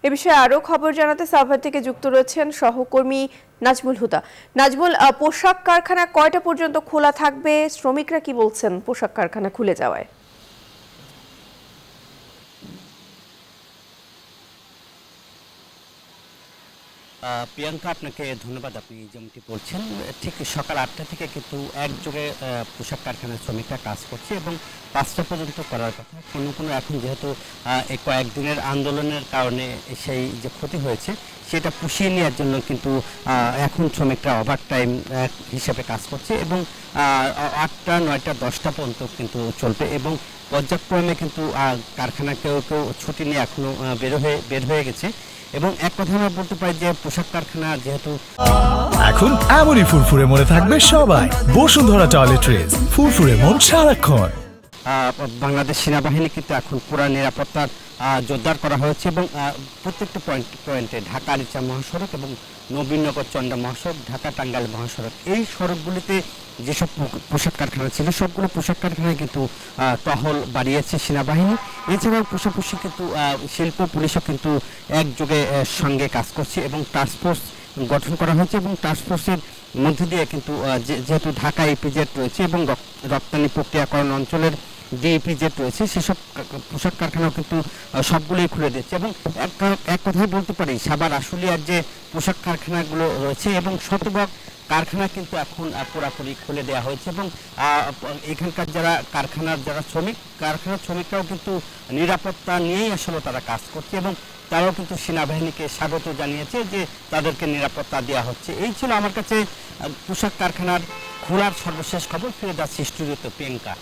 এ বিষয়ে আরো খবর জানাতে সাভার থেকে যুক্ত রয়েছেন সহকর্মী নাজমুল হুদা। নাজমুল, পোশাক কারখানা কয়টা পর্যন্ত খোলা থাকবে? শ্রমিকরা কি বলছেন পোশাক কারখানা খুলে যাওয়ায়? প্রিয়াঙ্কা, আপনাকে ধন্যবাদ। আপনি যেমনটি বলছেন, ঠিক সকাল 8টা থেকে কিন্তু একযোগে পোশাক কারখানার শ্রমিকরা কাজ করছে এবং 5টা পর্যন্ত করার কথা। কোনো এখন যেহেতু এই কয়েকদিনের আন্দোলনের কারণে সেই যে ক্ষতি হয়েছে সেটা পুষিয়ে নেওয়ার জন্য কিন্তু এখন শ্রমিকরা ওভার টাইম হিসেবে কাজ করছে এবং 8টা 9টা 10টা পর্যন্ত কিন্তু চলবে এবং পর্যায়ক্রমে কিন্তু কারখানা কেউ ছুটি নিয়ে এখনও বের হয়ে গেছে। এবং এক কথা আমরা বলতে পারি যে পোশাক কারখানা যেহেতু এখন এমনই ফুরফুরে মনে থাকবে সবাই। বসুন্ধরা টয়লেট্রিজ, ফুরফুরে মন সারাক্ষণ। বাংলাদেশ সেনাবাহিনী কিন্তু এখন পুরা নিরাপত্তার জোরদার করা হয়েছে এবং প্রত্যেকটা পয়েন্টে ঢাকা আরিচা মহাসড়ক এবং নবীনগর চন্দ্রা মহাসড়ক, ঢাকা টাঙ্গাইল মহাসড়ক, এই সড়কগুলিতে যেসব পোশাক কারখানা ছিল সবগুলো পোশাক কারখানায় কিন্তু টহল বাড়িয়েছে সেনাবাহিনী। এছাড়াও পাশাপাশি কিন্তু শিল্প পুলিশও কিন্তু একযোগে সঙ্গে কাজ করছে এবং টাস্কফোর্স গঠন করা হয়েছে এবং টাস্কফোর্সের মধ্যে দিয়ে কিন্তু যেহেতু ঢাকা ইপিজেড রয়েছে এবং রপ্তানি প্রক্রিয়াকরণ অঞ্চলের যে ইপিজেড রয়েছে সেসব পোশাক কারখানাও কিন্তু সবগুলোই খুলে দিচ্ছে এবং এক কথায় বলতে পারি সাভার আশুলিয়ার যে পোশাক কারখানাগুলো রয়েছে এবং শতভাগ কারখানা কিন্তু এখন পুরোপুরি খুলে দেওয়া হয়েছে এবং এখানকার যারা কারখানার শ্রমিকরাও কিন্তু নিরাপত্তা নিয়েই আসলে তারা কাজ করছে এবং তারাও কিন্তু সেনাবাহিনীকে স্বাগত জানিয়েছে যে তাদেরকে নিরাপত্তা দেওয়া হচ্ছে। এই ছিল আমার কাছে পোশাক কারখানার খোলার সর্বশেষ খবর। ফিরে যাচ্ছি স্টুডিওতে প্রিয়াঙ্কা।